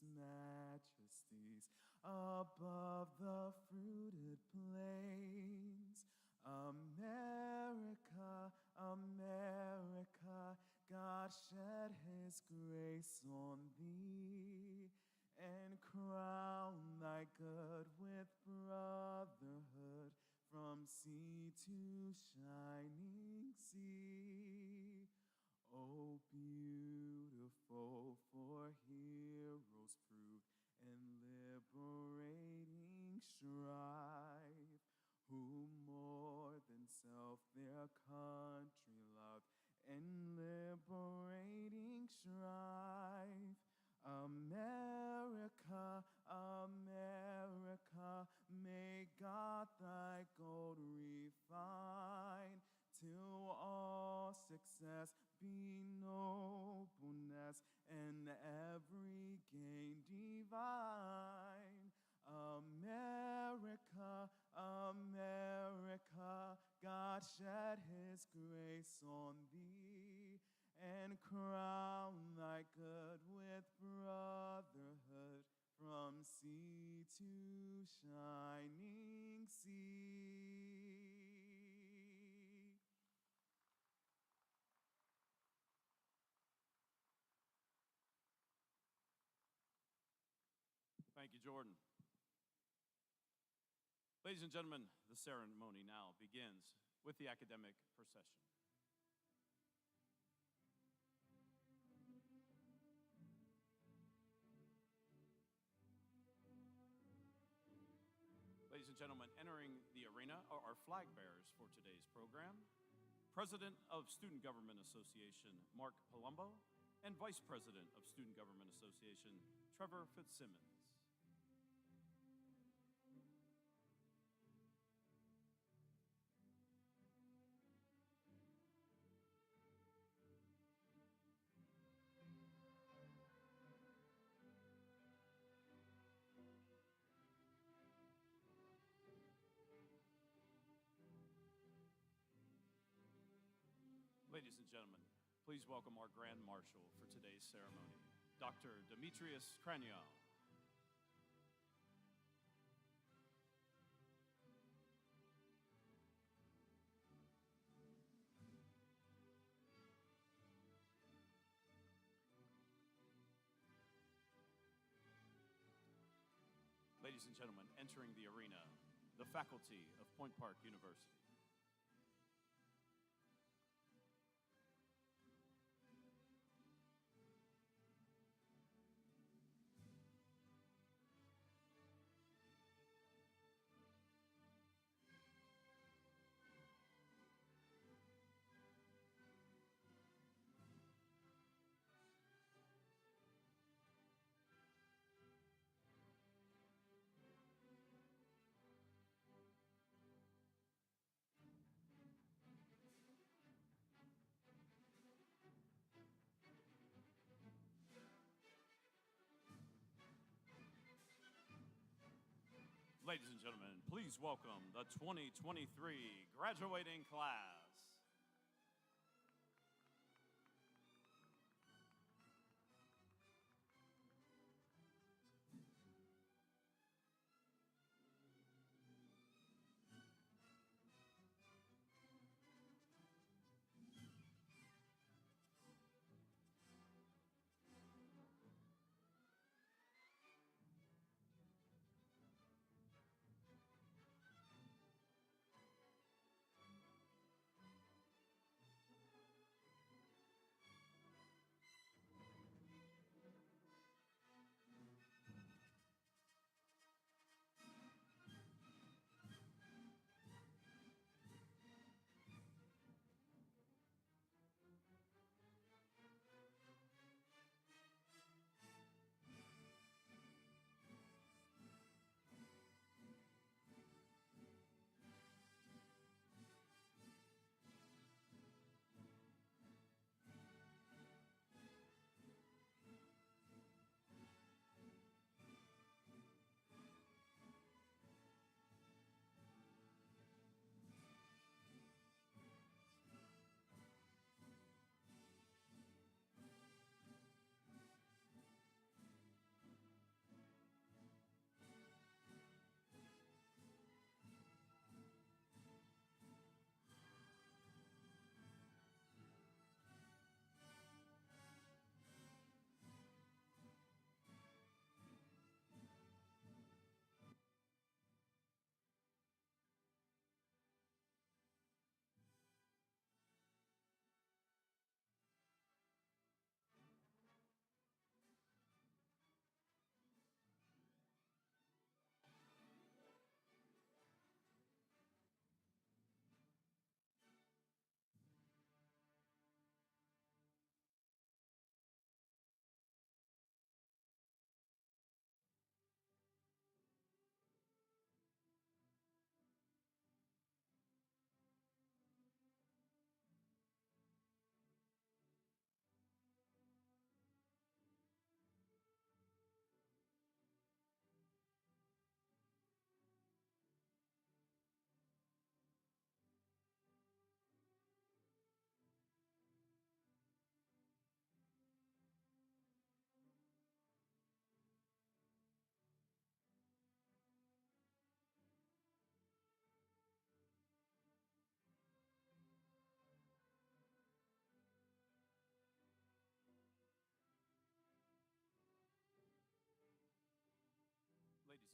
His majesties above the fruited plains. America, America, God shed His grace on thee, and crown thy good with brotherhood from sea to shining sea. Oh, beautiful for heroes proved in liberating strife, who more than self their country loved in liberating strife. America, America, may God thy gold refine, till all success be nobleness and every gain divine. America, America, God shed His grace on thee, and crown thy good with brotherhood from sea to shining sea. Thank you, Jordan. Ladies and gentlemen, the ceremony now begins with the academic procession. Ladies and gentlemen, entering the arena are our flag bearers for today's program, President of Student Government Association, Mark Palumbo, and Vice President of Student Government Association, Trevor Fitzsimmons. Ladies and gentlemen, please welcome our Grand Marshal for today's ceremony, Dr. Demetrius Craniel. Ladies and gentlemen, entering the arena, the faculty of Point Park University. Ladies and gentlemen, please welcome the 2023 graduating class.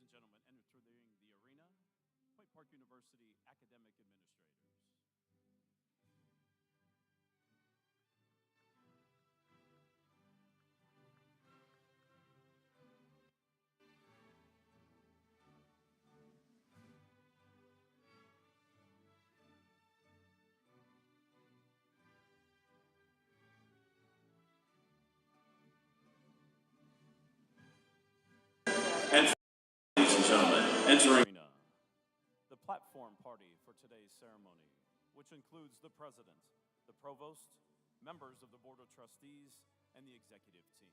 and gentlemen, entering the arena, Point Park University academic administrators. And ladies and gentlemen, entering the platform party for today's ceremony, which includes the President, the Provost, members of the Board of Trustees, and the executive team.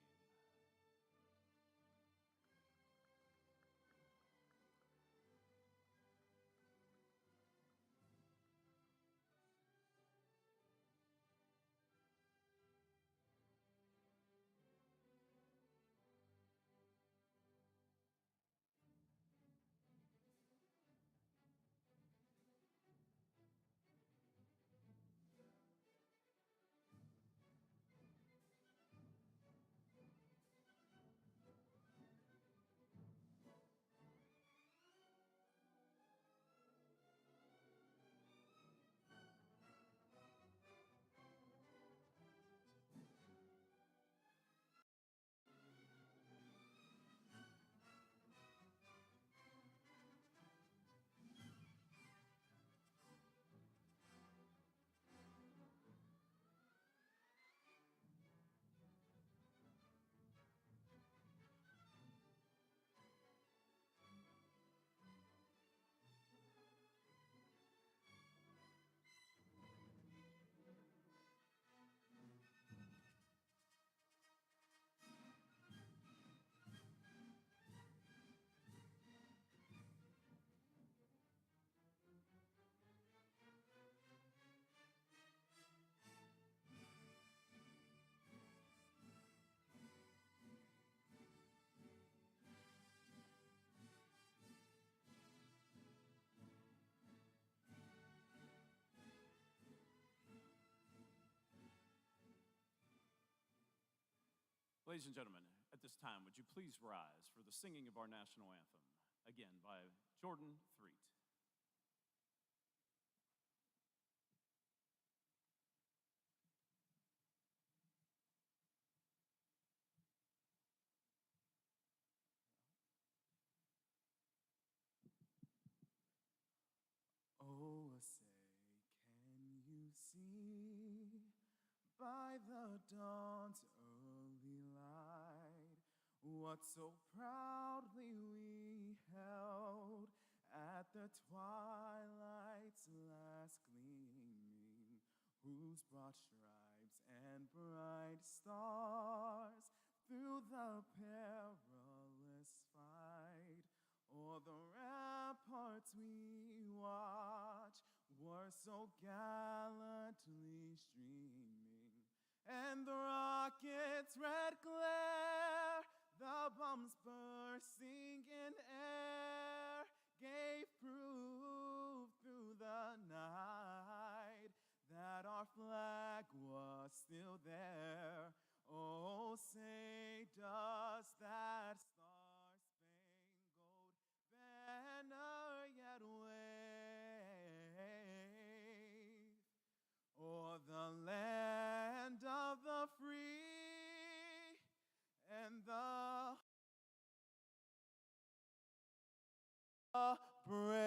Ladies and gentlemen, at this time, would you please rise for the singing of our national anthem, again by Jordan Threet. Oh, say, can you see by the dawn's early light what so proudly we held at the twilight's last gleaming, whose broad stripes and bright stars through the perilous fight o'er the ramparts we watch were so gallantly streaming, and the rocket's red glare, the bombs bursting in air, gave proof through the night that our flag was still there. Oh, say, does that star-spangled banner yet wave o'er the land of the free and the brave?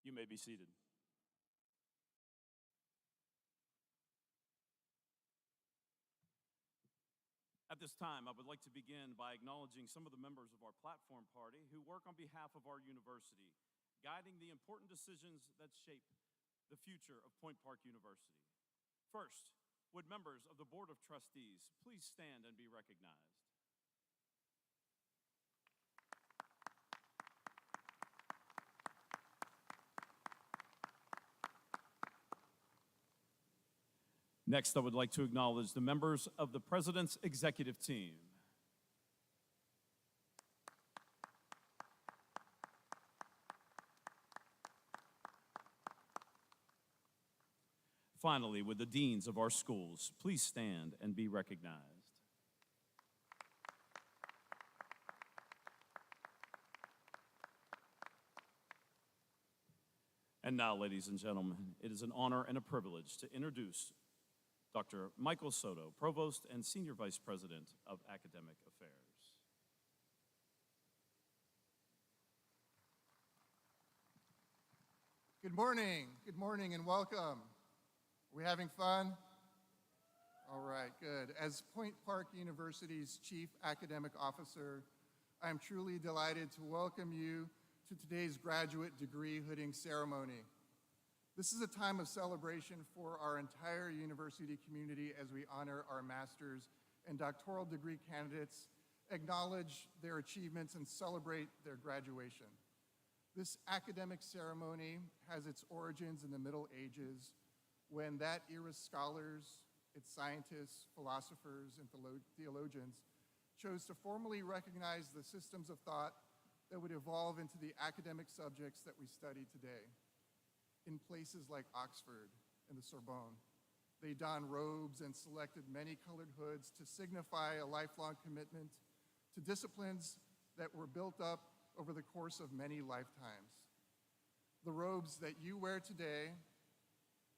You may be seated. At this time, I would like to begin by acknowledging some of the members of our platform party who work on behalf of our university, guiding the important decisions that shape the future of Point Park University. First, would members of the Board of Trustees please stand and be recognized? Next, I would like to acknowledge the members of the President's executive team. Finally, would the deans of our schools please stand and be recognized? And now, ladies and gentlemen, it is an honor and a privilege to introduce Dr. Michael Soto, Provost and Senior Vice President of Academic Affairs. Good morning, and welcome. Are we having fun? All right, good. As Point Park University's Chief Academic Officer, I am truly delighted to welcome you to today's graduate degree hooding ceremony. This is a time of celebration for our entire university community as we honor our master's and doctoral degree candidates, acknowledge their achievements, and celebrate their graduation. This academic ceremony has its origins in the Middle Ages, when that era's scholars, its scientists, philosophers, and theologians chose to formally recognize the systems of thought that would evolve into the academic subjects that we study today. In places like Oxford and the Sorbonne, they donned robes and selected many colored hoods to signify a lifelong commitment to disciplines that were built up over the course of many lifetimes. The robes that you wear today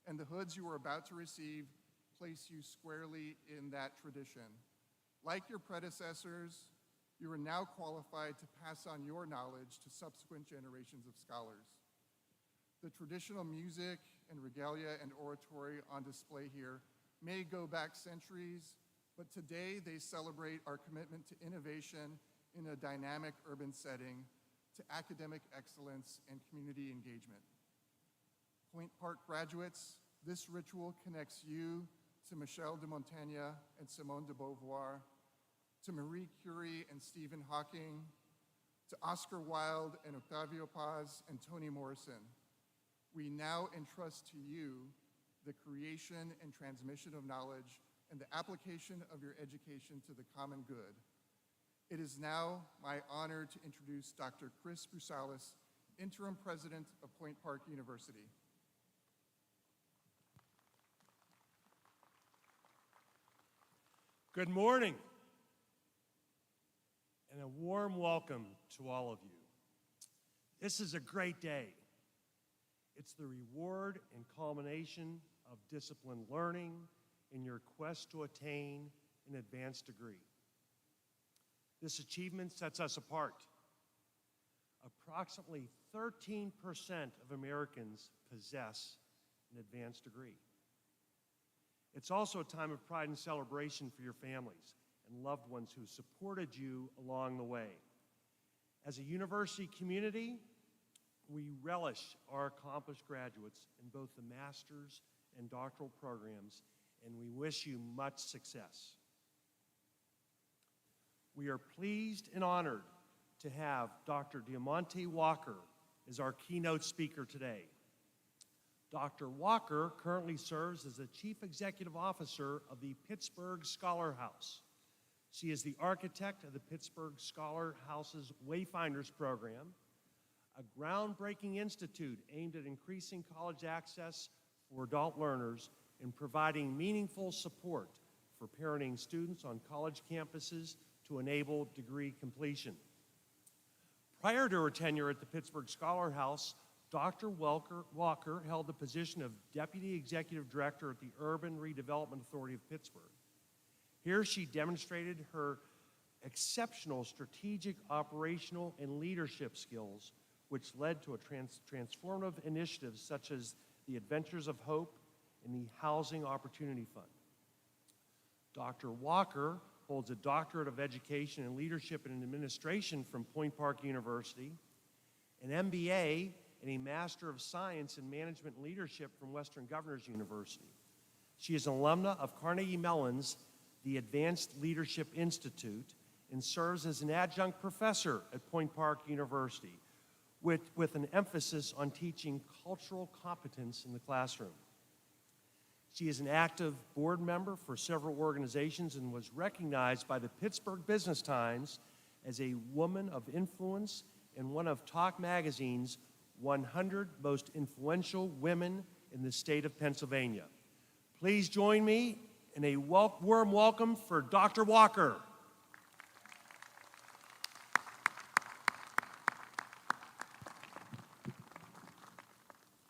and the hoods you are about to receive place you squarely in that tradition. Like your predecessors, you are now qualified to pass on your knowledge to subsequent generations of scholars. The traditional music and regalia and oratory on display here may go back centuries, but today they celebrate our commitment to innovation in a dynamic urban setting, to academic excellence and community engagement. Point Park graduates, this ritual connects you to Michel de Montaigne and Simone de Beauvoir, to Marie Curie and Stephen Hawking, to Oscar Wilde and Octavio Paz and Toni Morrison. We now entrust to you the creation and transmission of knowledge and the application of your education to the common good. It is now my honor to introduce Dr. Chris Brusalis, Interim President of Point Park University. Good morning, and a warm welcome to all of you. This is a great day. It's the reward and culmination of disciplined learning in your quest to attain an advanced degree. This achievement sets us apart. Approximately 13% of Americans possess an advanced degree. It's also a time of pride and celebration for your families and loved ones who supported you along the way. As a university community, we relish our accomplished graduates in both the master's and doctoral programs, and we wish you much success. We are pleased and honored to have Dr. Diamante Walker as our keynote speaker today. Dr. Walker currently serves as the Chief Executive Officer of the Pittsburgh Scholar House. She is the architect of the Pittsburgh Scholar House's Wayfinders program, a groundbreaking institute aimed at increasing college access for adult learners and providing meaningful support for parenting students on college campuses to enable degree completion. Prior to her tenure at the Pittsburgh Scholar House, Dr. Walker held the position of Deputy Executive Director at the Urban Redevelopment Authority of Pittsburgh. Here she demonstrated her exceptional strategic, operational, and leadership skills, which led to a transformative initiatives such as the Adventures of Hope and the Housing Opportunity Fund. Dr. Walker holds a Doctorate of Education in Leadership and Administration from Point Park University, an MBA, and a Master of Science in Management and Leadership from Western Governors University. She is an alumna of Carnegie Mellon's the Advanced Leadership Institute and serves as an adjunct professor at Point Park University with an emphasis on teaching cultural competence in the classroom. She is an active board member for several organizations and was recognized by the Pittsburgh Business Times as a woman of influence and one of Talk Magazine's 100 most influential women in the state of Pennsylvania. Please join me in a warm welcome for Dr. Walker.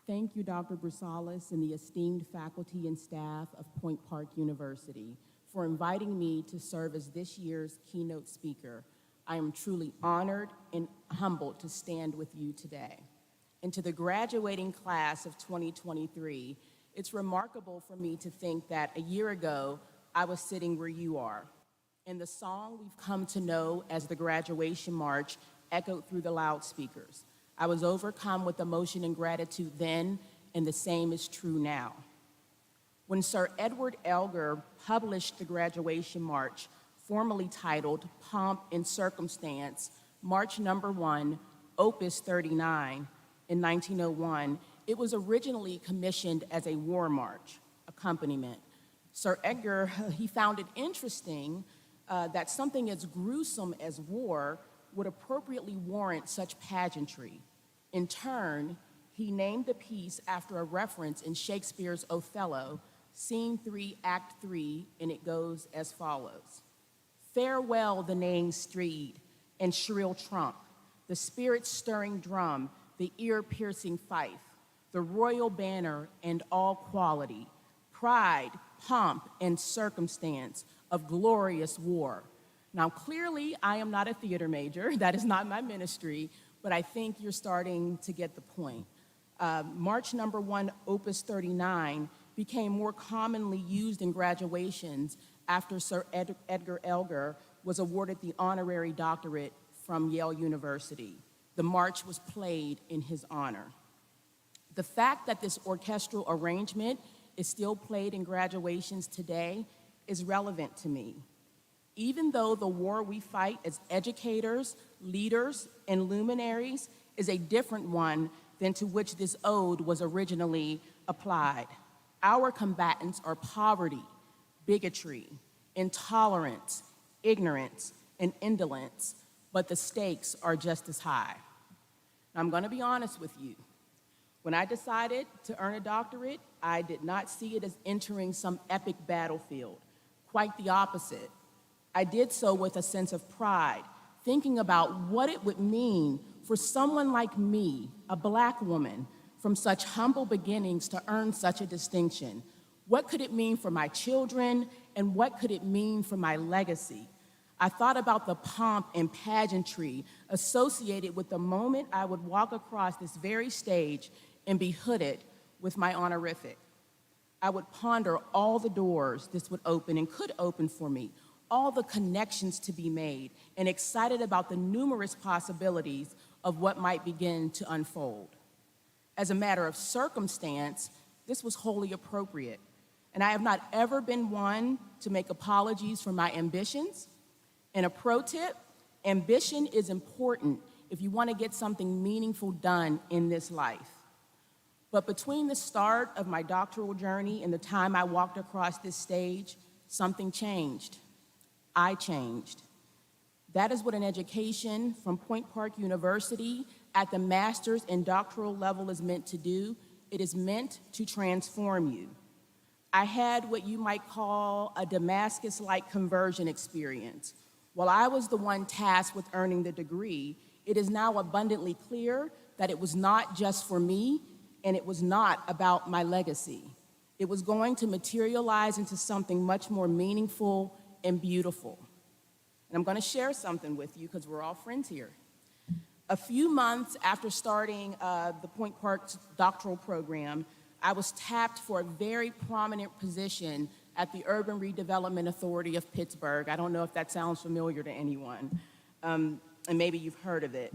Thank you, Dr. Brusalis and the esteemed faculty and staff of Point Park University for inviting me to serve as this year's keynote speaker. I am truly honored and humbled to stand with you today. And to the graduating class of 2023, it's remarkable for me to think that a year ago, I was sitting where you are. And the song we've come to know as the graduation march echoed through the loudspeakers. I was overcome with emotion and gratitude then, and the same is true now. When Sir Edward Elgar published the graduation march, formally titled Pomp and Circumstance, March Number 1, Opus 39, in 1901, it was originally commissioned as a war march accompaniment. Sir Edgar, he found it interesting that something as gruesome as war would appropriately warrant such pageantry. In turn, he named the piece after a reference in Shakespeare's Othello, Scene 3, Act 3, and it goes as follows. Farewell the neighing steed and shrill trump, the spirit-stirring drum, the ear-piercing fife, the royal banner and all quality, pride, pomp, and circumstance of glorious war. Now, clearly, I am not a theater major. That is not my ministry, but I think you're starting to get the point. March Number 1, Opus 39, became more commonly used in graduations after Sir Edgar Elgar was awarded the honorary doctorate from Yale University. The march was played in his honor. The fact that this orchestral arrangement is still played in graduations today is relevant to me. Even though the war we fight as educators, leaders, and luminaries is a different one than to which this ode was originally applied. Our combatants are poverty, bigotry, intolerance, ignorance, and indolence, but the stakes are just as high. Now, I'm gonna be honest with you. When I decided to earn a doctorate, I did not see it as entering some epic battlefield. Quite the opposite. I did so with a sense of pride, thinking about what it would mean for someone like me, a Black woman, from such humble beginnings to earn such a distinction. What could it mean for my children, and what could it mean for my legacy? I thought about the pomp and pageantry associated with the moment I would walk across this very stage and be hooded with my honorific. I would ponder all the doors this would open and could open for me, all the connections to be made, and excited about the numerous possibilities of what might begin to unfold. As a matter of circumstance, this was wholly appropriate, and I have not ever been one to make apologies for my ambitions. And a pro tip, ambition is important if you want to get something meaningful done in this life. But between the start of my doctoral journey and the time I walked across this stage, something changed. I changed. That is what an education from Point Park University at the master's and doctoral level is meant to do. It is meant to transform you. I had what you might call a Damascus-like conversion experience. While I was the one tasked with earning the degree, it is now abundantly clear that it was not just for me, and it was not about my legacy. It was going to materialize into something much more meaningful and beautiful. And I'm going to share something with you because we're all friends here. A few months after starting the Point Park doctoral program, I was tapped for a very prominent position at the Urban Redevelopment Authority of Pittsburgh. I don't know if that sounds familiar to anyone, and maybe you've heard of it.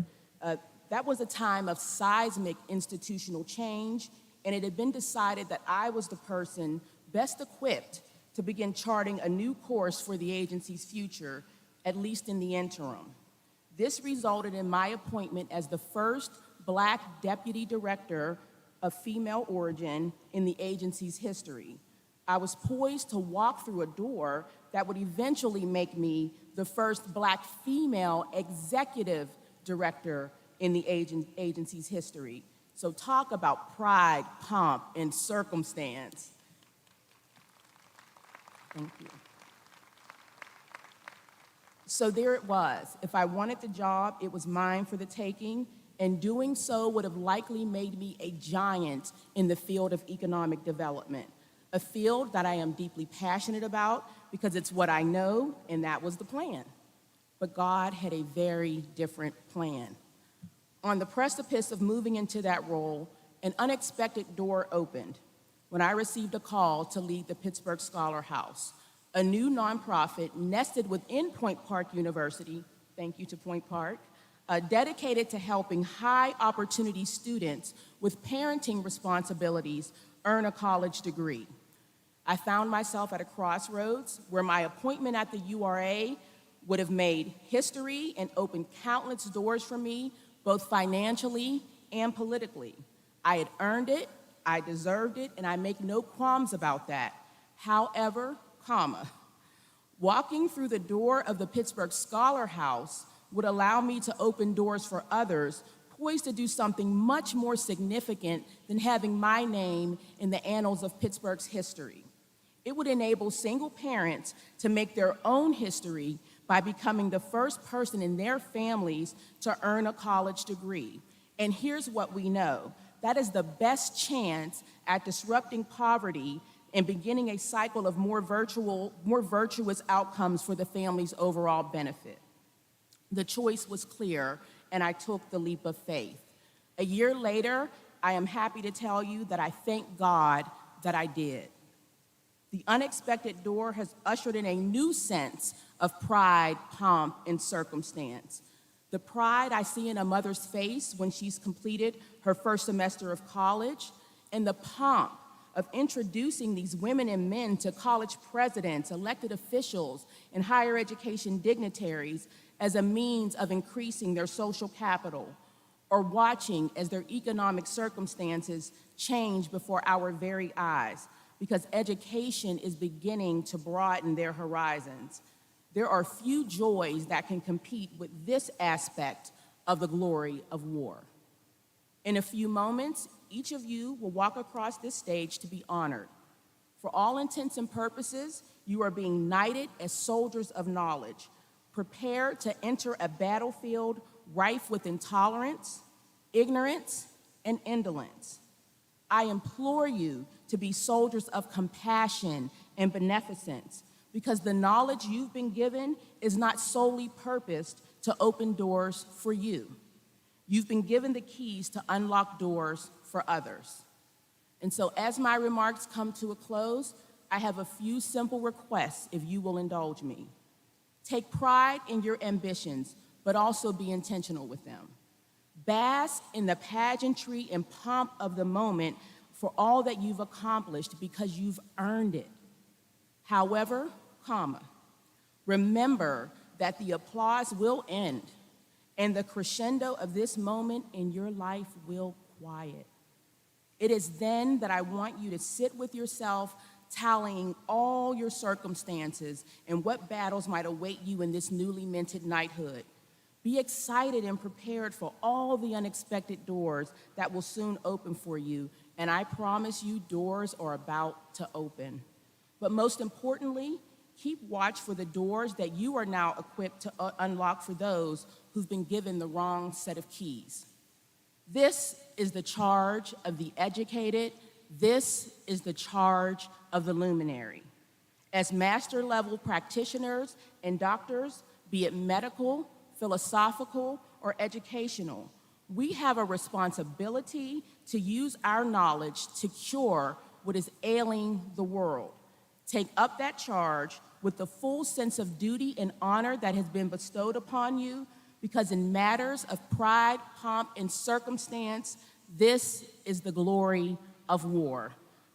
That was a time of seismic institutional change, and it had been decided that I was the person best equipped to begin charting a new course for the agency's future, at least in the interim. This resulted in my appointment as the first Black deputy director of female origin in the agency's history. I was poised to walk through a door that would eventually make me the first Black female executive director in the agency's history. So talk about pride, pomp, and circumstance. Thank you. So there it was. If I wanted the job, it was mine for the taking, and doing so would have likely made me a giant in the field of economic development, a field that I am deeply passionate about because it's what I know, and that was the plan. But God had a very different plan. On the precipice of moving into that role, an unexpected door opened when I received a call to lead the Pittsburgh Scholar House, a new nonprofit nested within Point Park University, thank you to Point Park, dedicated to helping high-opportunity students with parenting responsibilities earn a college degree. I found myself at a crossroads where my appointment at the URA would have made history and opened countless doors for me, both financially and politically. I had earned it, I deserved it, and I make no qualms about that. However, walking through the door of the Pittsburgh Scholar House would allow me to open doors for others poised to do something much more significant than having my name in the annals of Pittsburgh's history. It would enable single parents to make their own history by becoming the first person in their families to earn a college degree. And here's what we know. That is the best chance at disrupting poverty and beginning a cycle of more virtuous outcomes for the family's overall benefit. The choice was clear, and I took the leap of faith. A year later, I am happy to tell you that I thank God that I did. The unexpected door has ushered in a new sense of pride, pomp, and circumstance. The pride I see in a mother's face when she's completed her first semester of college, and the pomp of introducing these women and men to college presidents, elected officials, and higher education dignitaries as a means of increasing their social capital, or watching as their economic circumstances change before our very eyes, because education is beginning to broaden their horizons. There are few joys that can compete with this aspect of the glory of war. In a few moments, each of you will walk across this stage to be honored. For all intents and purposes, you are being knighted as soldiers of knowledge, prepared to enter a battlefield rife with intolerance, ignorance, and indolence. I implore you to be soldiers of compassion and beneficence, because the knowledge you've been given is not solely purposed to open doors for you. You've been given the keys to unlock doors for others. And so as my remarks come to a close, I have a few simple requests if you will indulge me. Take pride in your ambitions, but also be intentional with them. Bask in the pageantry and pomp of the moment for all that you've accomplished because you've earned it. However, remember that the applause will end and the crescendo of this moment in your life will quiet. It is then that I want you to sit with yourself, tallying all your circumstances and what battles might await you in this newly minted knighthood. Be excited and prepared for all the unexpected doors that will soon open for you, and I promise you doors are about to open. But most importantly, keep watch for the doors that you are now equipped to unlock for those who've been given the wrong set of keys. This is the charge of the educated. This is the charge of the luminary. As master-level practitioners and doctors, be it medical, philosophical, or educational, we have a responsibility to use our knowledge to cure what is ailing the world. Take up that charge with the full sense of duty and honor that has been bestowed upon you, because in matters of pride, pomp, and circumstance, this is the glory of war.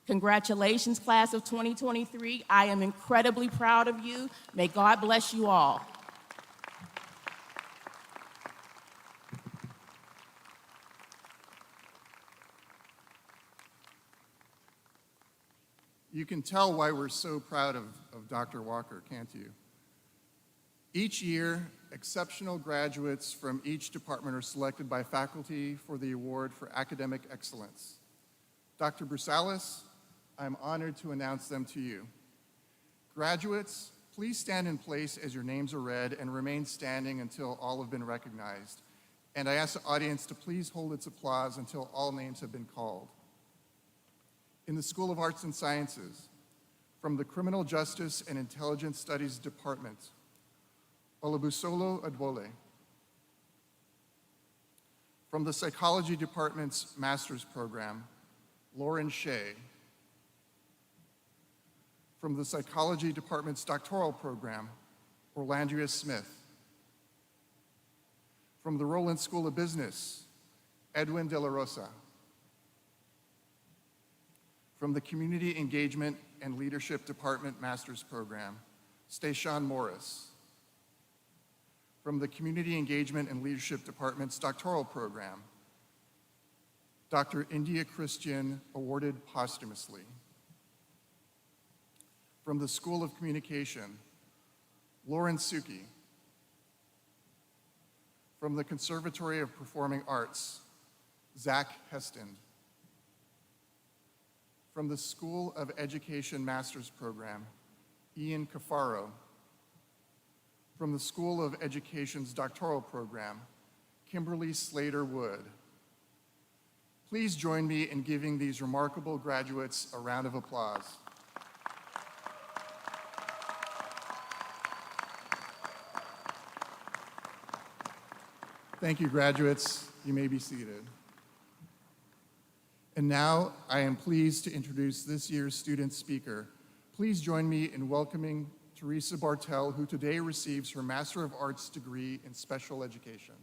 Congratulations, class of 2023. I am incredibly proud of you. May God bless you all. You can tell why we're so proud of Dr. Walker, can't you? Each year, exceptional graduates from each department are selected by faculty for the award for academic excellence. Dr. Brusalis, I'm honored to announce them to you. Graduates, please stand in place as your names are read and remain standing until all have been recognized. And I ask the audience to please hold its applause until all names have been called. In the School of Arts and Sciences, from the Criminal Justice and Intelligence Studies Department, Olabusolo Adwole. From the Psychology Department's Master's Program, Lauren Shea. From the Psychology Department's Doctoral Program, Orlandria Smith. From the Rowland School of Business, Edwin De La Rosa. From the Community Engagement and Leadership Department Master's Program, Stayshawn Morris. From the Community Engagement and Leadership Department's Doctoral Program, Dr. India Christian, awarded posthumously. From the School of Communication, Lauren Suki. From the Conservatory of Performing Arts, Zach Heston. From the School of Education Master's Program, Ian Cafaro. From the School of Education's Doctoral Program, Kimberly Slater Wood. Please join me in giving these remarkable graduates a round of applause. Thank you, graduates. You may be seated. And now I am pleased to introduce this year's student speaker. Please join me in welcoming Teresa Bartel, who today receives her Master of Arts degree in Special Education.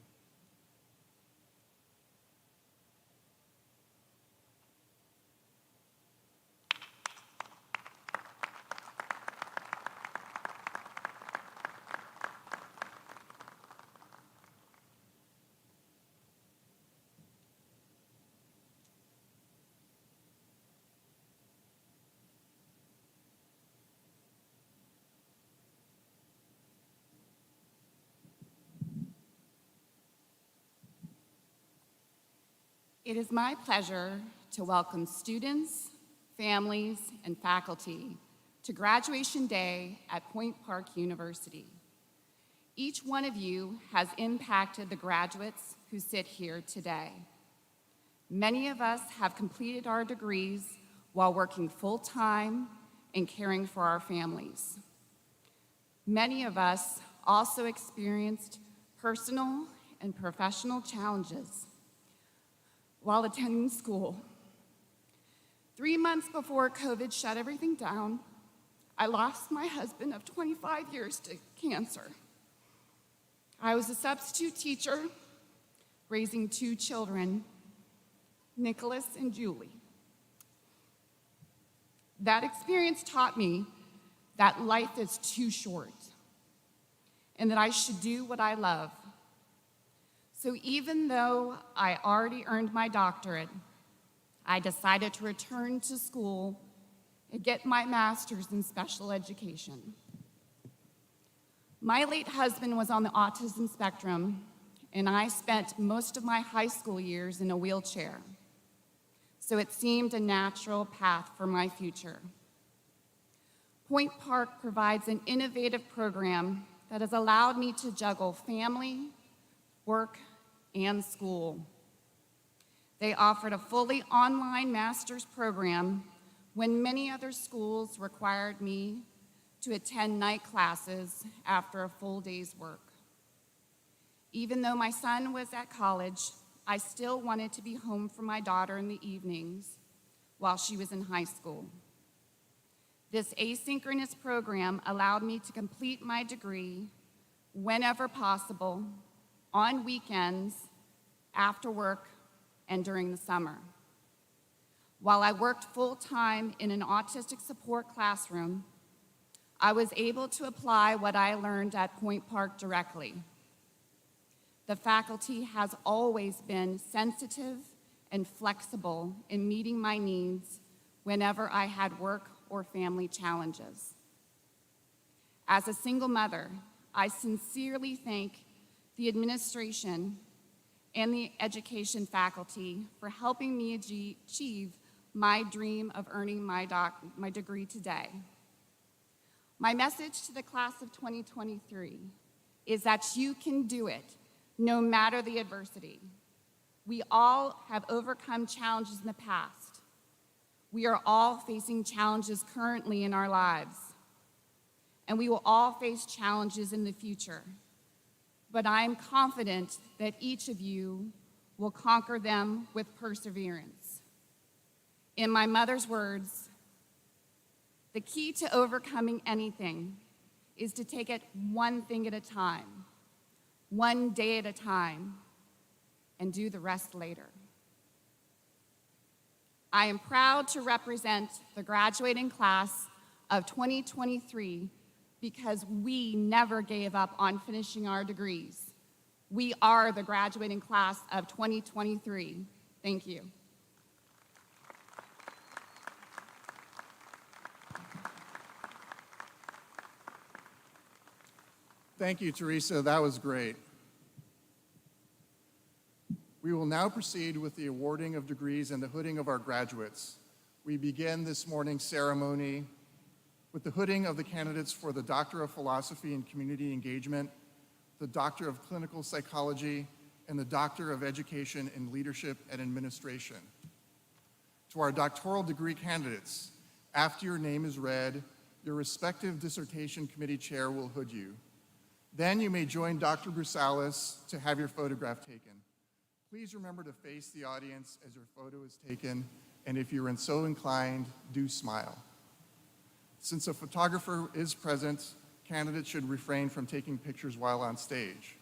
It is my pleasure to welcome students, families, and faculty to graduation day at Point Park University. Each one of you has impacted the graduates who sit here today. Many of us have completed our degrees while working full-time and caring for our families. Many of us also experienced personal and professional challenges while attending school. 3 months before COVID shut everything down, I lost my husband of 25 years to cancer. I was a substitute teacher raising 2 children, Nicholas and Julie. That experience taught me that life is too short and that I should do what I love. So even though I already earned my doctorate, I decided to return to school and get my master's in special education. My late husband was on the autism spectrum, and I spent most of my high school years in a wheelchair. So it seemed a natural path for my future. Point Park provides an innovative program that has allowed me to juggle family, work, and school. They offered a fully online master's program when many other schools required me to attend night classes after a full day's work. Even though my son was at college, I still wanted to be home for my daughter in the evenings while she was in high school. This asynchronous program allowed me to complete my degree whenever possible, on weekends, after work, and during the summer. While I worked full-time in an autistic support classroom, I was able to apply what I learned at Point Park directly. The faculty has always been sensitive and flexible in meeting my needs whenever I had work or family challenges. As a single mother, I sincerely thank the administration and the education faculty for helping me achieve my dream of earning my degree today. My message to the class of 2023 is that you can do it no matter the adversity. We all have overcome challenges in the past. We are all facing challenges currently in our lives, and we will all face challenges in the future. But I am confident that each of you will conquer them with perseverance. In my mother's words, the key to overcoming anything is to take it one thing at a time, one day at a time, and do the rest later. I am proud to represent the graduating class of 2023 because we never gave up on finishing our degrees. We are the graduating class of 2023. Thank you. Thank you, Teresa. That was great. We will now proceed with the awarding of degrees and the hooding of our graduates. We begin this morning's ceremony with the hooding of the candidates for the Doctor of Philosophy and Community Engagement, the Doctor of Clinical Psychology, and the Doctor of Education in Leadership and Administration. To our doctoral degree candidates, after your name is read, your respective dissertation committee chair will hood you. Then you may join Dr. Brusalis to have your photograph taken. Please remember to face the audience as your photo is taken, and if you're so inclined, do smile. Since a photographer is present, candidates should refrain from taking pictures while on stage.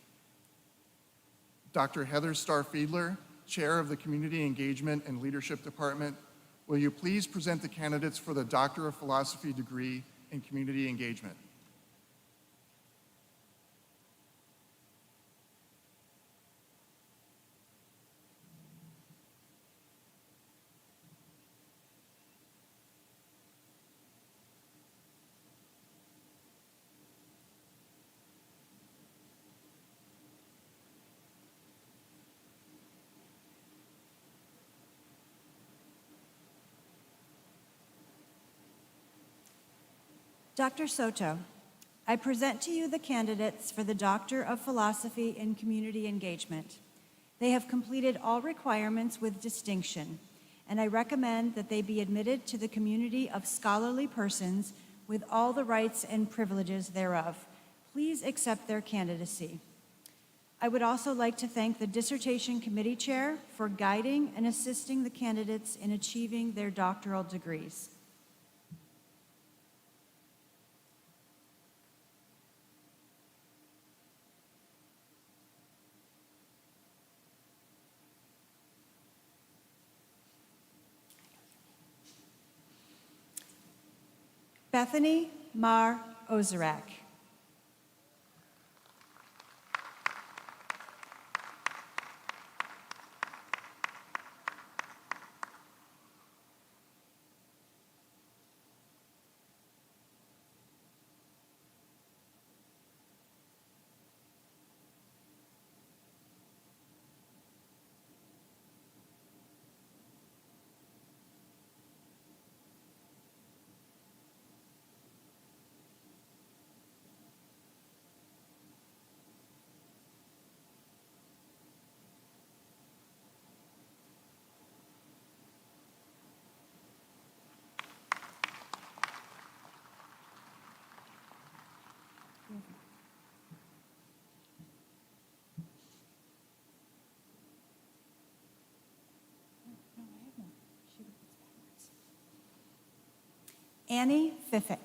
Dr. Heather Starr-Fiedler, Chair of the Community Engagement and Leadership Department, will you please present the candidates for the Doctor of Philosophy degree in Community Engagement? Dr. Soto, I present to you the candidates for the Doctor of Philosophy in Community Engagement. They have completed all requirements with distinction, and I recommend that they be admitted to the community of scholarly persons with all the rights and privileges thereof. Please accept their candidacy. I would also like to thank the Dissertation Committee Chair for guiding and assisting the candidates in achieving their doctoral degrees. Bethany Mar Ozerak. Annie Fiffick.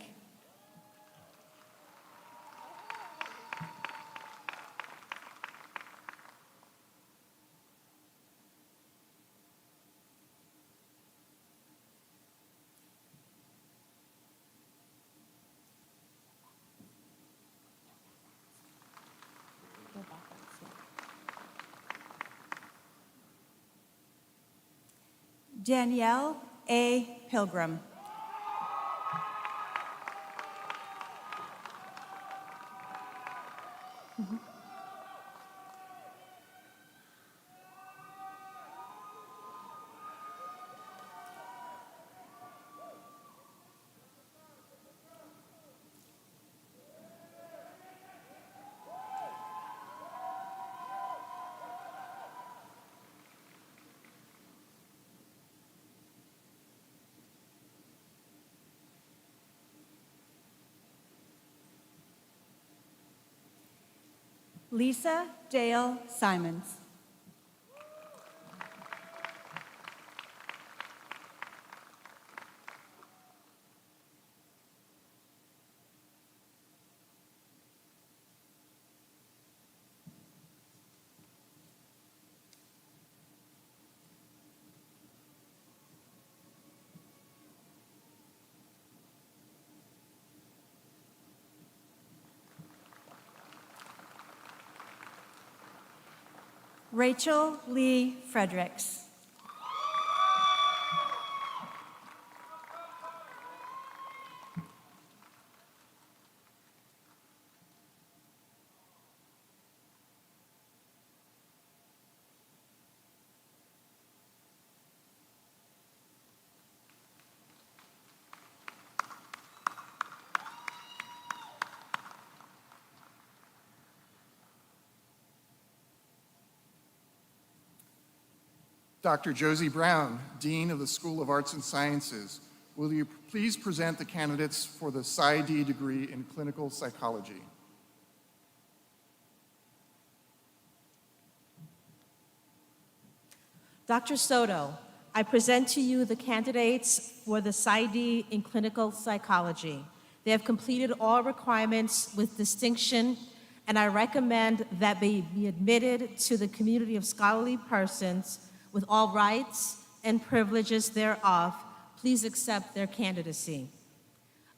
Danielle A. Pilgrim. Lisa Dale Simons. Rachel Lee Fredericks. Dr. Josie Brown, Dean of the School of Arts and Sciences, will you please present the candidates for the PsyD degree in clinical psychology? Dr. Soto, I present to you the candidates for the PsyD in clinical psychology. They have completed all requirements with distinction, and I recommend that they be admitted to the community of scholarly persons with all rights and privileges thereof. Please accept their candidacy.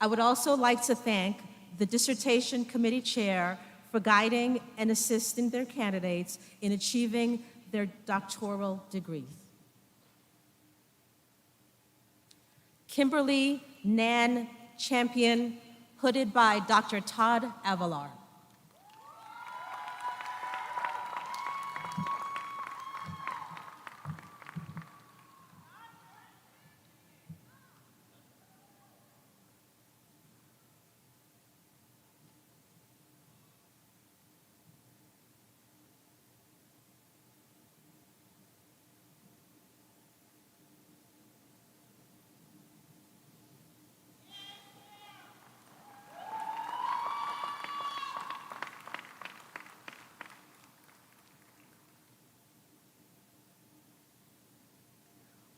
I would also like to thank the Dissertation Committee Chair for guiding and assisting their candidates in achieving their doctoral degrees. Kimberly Nan Champion, hooded by Dr. Todd Avalar.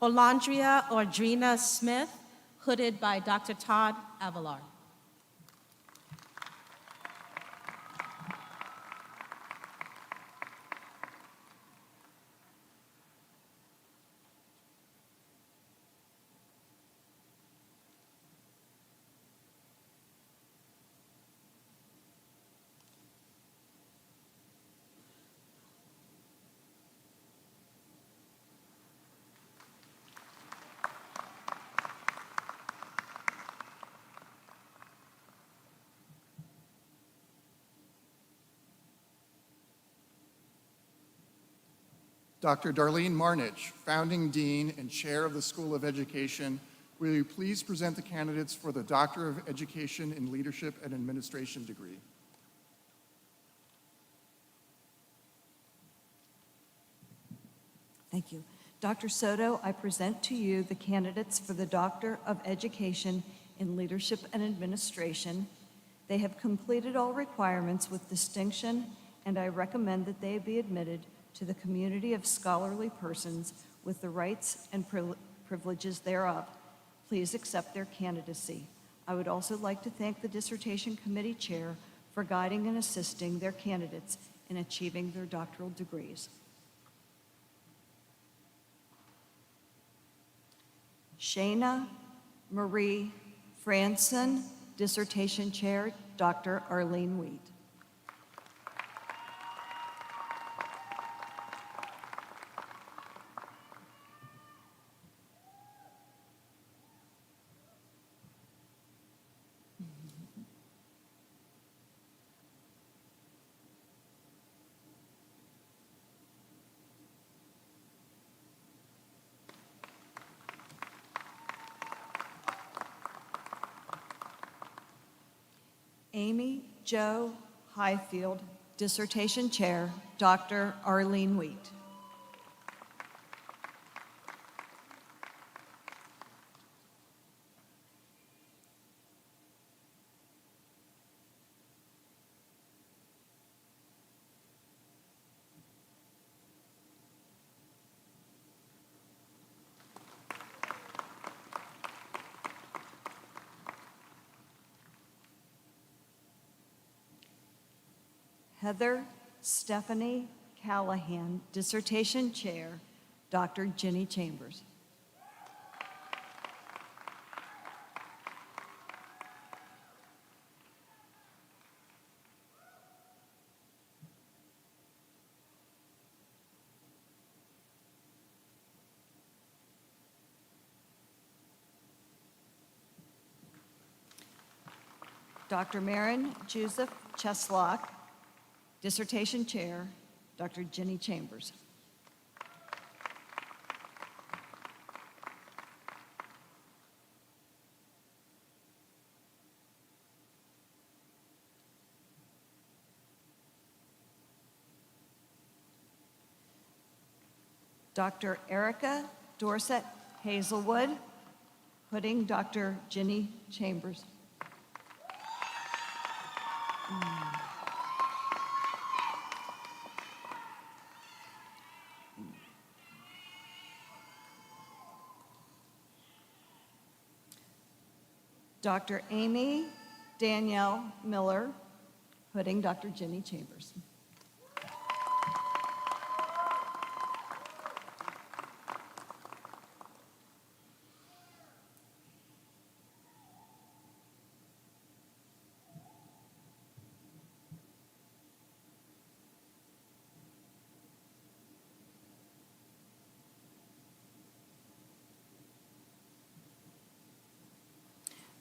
Olandria Audrina Smith, hooded by Dr. Todd Avalar. Dr. Darlene Marnich, Founding Dean and Chair of the School of Education, will you please present the candidates for the Doctor of Education in Leadership and Administration degree? Thank you. Dr. Soto, I present to you the candidates for the Doctor of Education in Leadership and Administration. They have completed all requirements with distinction, and I recommend that they be admitted to the community of scholarly persons with the rights and privileges thereof. Please accept their candidacy. I would also like to thank the Dissertation Committee Chair for guiding and assisting their candidates in achieving their doctoral degrees. Shayna Marie Franson, Dissertation Chair, Dr. Arlene Wheat. Amy Jo Highfield, Dissertation Chair, Dr. Arlene Wheat. Heather Stephanie Callahan, Dissertation Chair, Dr. Ginny Chambers. Dr. Maren Joseph Cheslock, Dissertation Chair, Dr. Ginny Chambers. Dr. Erica Dorset Hazelwood, putting Dr. Ginny Chambers. Dr. Amy Danielle Miller, putting Dr. Ginny Chambers.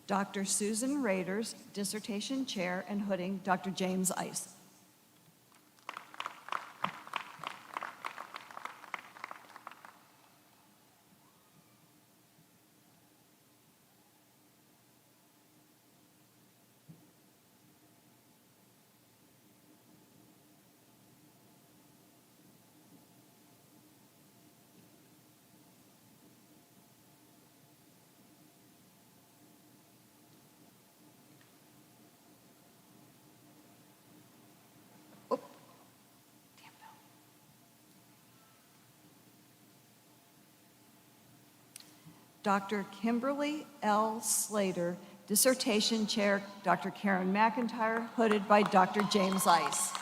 Dr. Susan Raiders, Dissertation Chair, and hooding Dr. James Ice. Dr. Kimberly L. Slater, Dissertation Chair, Dr. Karen McIntyre, hooded by Dr. James Ice.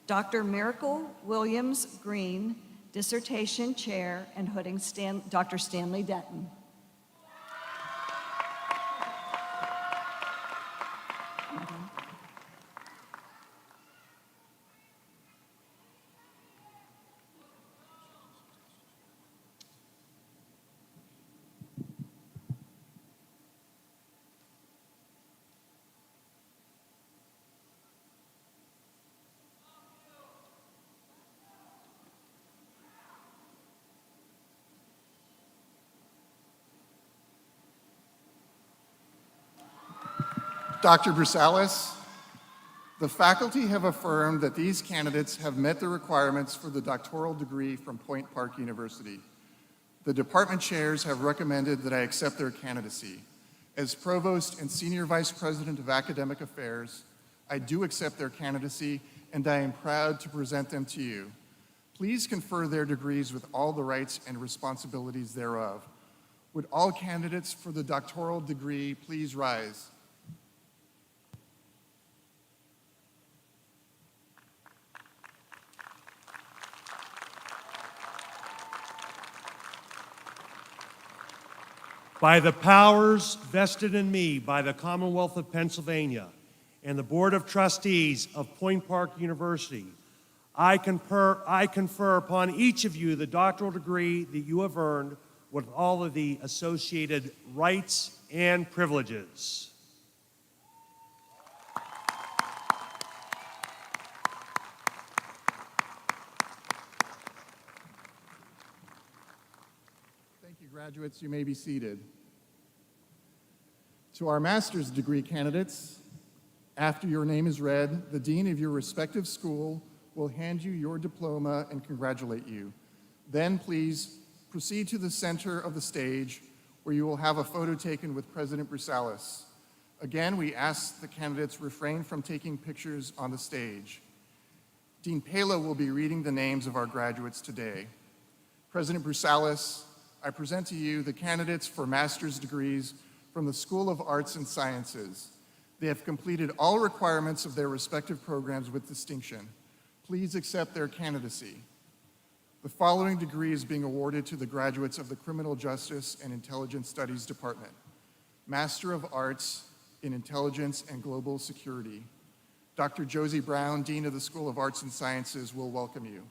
Dr. Miracle Williams Green, Dissertation Chair, and hooding Dr. Stanley Denton. Dr. Brusalis, the faculty have affirmed that these candidates have met the requirements for the doctoral degree from Point Park University. The department chairs have recommended that I accept their candidacy. As Provost and Senior Vice President of Academic Affairs, I do accept their candidacy, and I am proud to present them to you. Please confer their degrees with all the rights and responsibilities thereof. Would all candidates for the doctoral degree please rise? By the powers vested in me by the Commonwealth of Pennsylvania and the Board of Trustees of Point Park University, I confer upon each of you the doctoral degree that you have earned with all of the associated rights and privileges. Thank you, graduates. You may be seated. To our master's degree candidates, after your name is read, the dean of your respective school will hand you your diploma and congratulate you. Then please proceed to the center of the stage where you will have a photo taken with President Brusalis. Again, we ask the candidates refrain from taking pictures on the stage. Dean Pala will be reading the names of our graduates today. President Brusalis, I present to you the candidates for master's degrees from the School of Arts and Sciences. They have completed all requirements of their respective programs with distinction. Please accept their candidacy. The following degree is being awarded to the graduates of the Criminal Justice and Intelligence Studies Department. Master of Arts in Intelligence and Global Security. Dr. Josie Brown, Dean of the School of Arts and Sciences, will welcome you.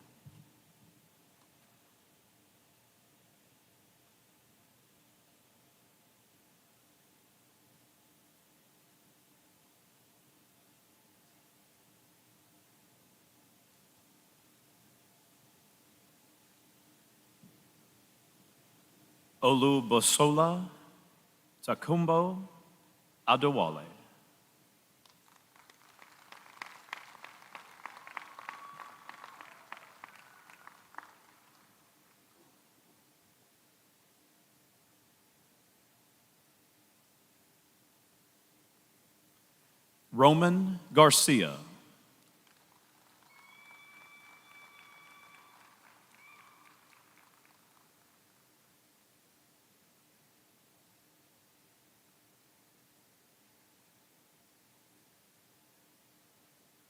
Olubosola Takumbo Adewale. Roman Garcia.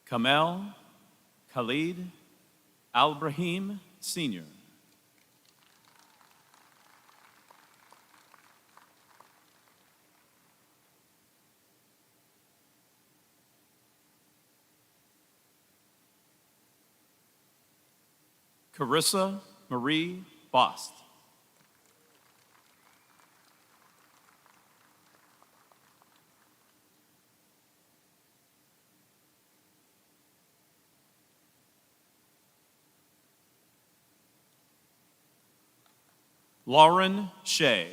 Kamel Khalid Al-Brahim Sr. Carissa Marie Bost. Lauren Shea.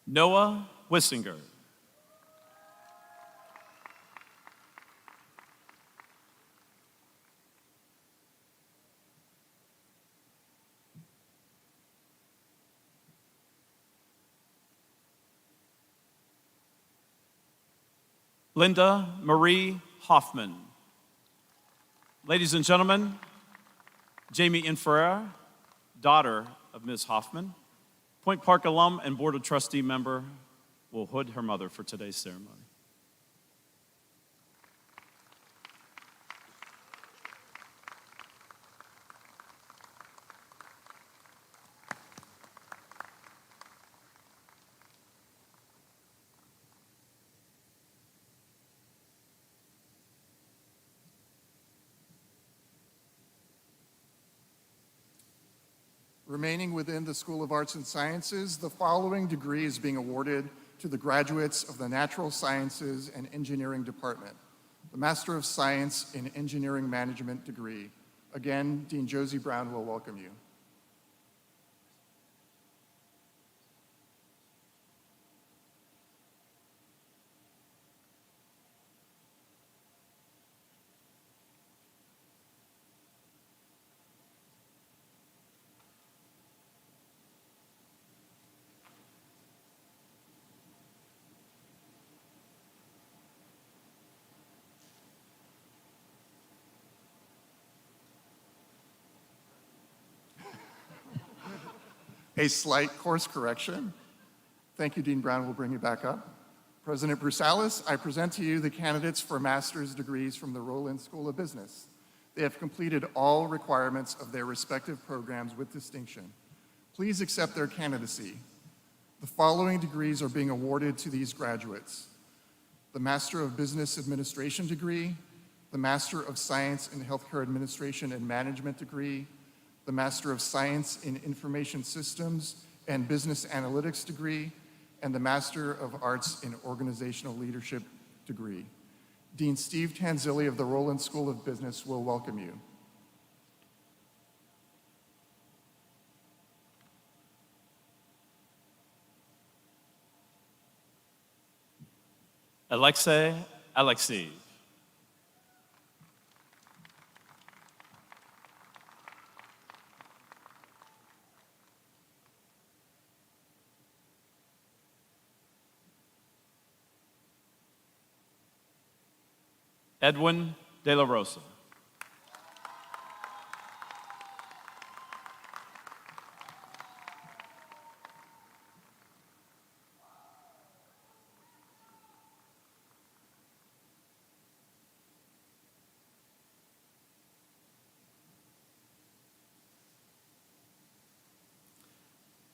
Noah Wissinger. Linda Marie Hoffman. Ladies and gentlemen, Jamie Inferrer, daughter of Ms. Hoffman, Point Park alum and Board of Trustee member, will hood her mother for today's ceremony. Remaining within the School of Arts and Sciences, the following degree is being awarded to the graduates of the Natural Sciences and Engineering Department. The Master of Science in Engineering Management degree. Again, Dean Josie Brown will welcome you. A slight course correction. Thank you, Dean Brown. We'll bring you back up. President Brusalis, I present to you the candidates for master's degrees from the Rollins School of Business. They have completed all requirements of their respective programs with distinction. Please accept their candidacy. The following degrees are being awarded to these graduates: the Master of Business Administration degree, the Master of Science in Healthcare Administration and Management degree, the Master of Science in Information Systems and Business Analytics degree, and the Master of Arts in Organizational Leadership degree. Dean Steve Tanzilli of the Roland School of Business will welcome you. Alexei Alexeev. Edwin De La Rosa.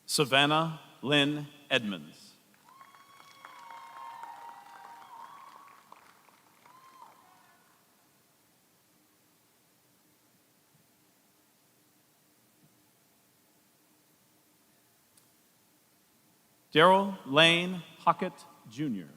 Savannah Lynn Edmonds. Daryl Lane Hockett, Jr.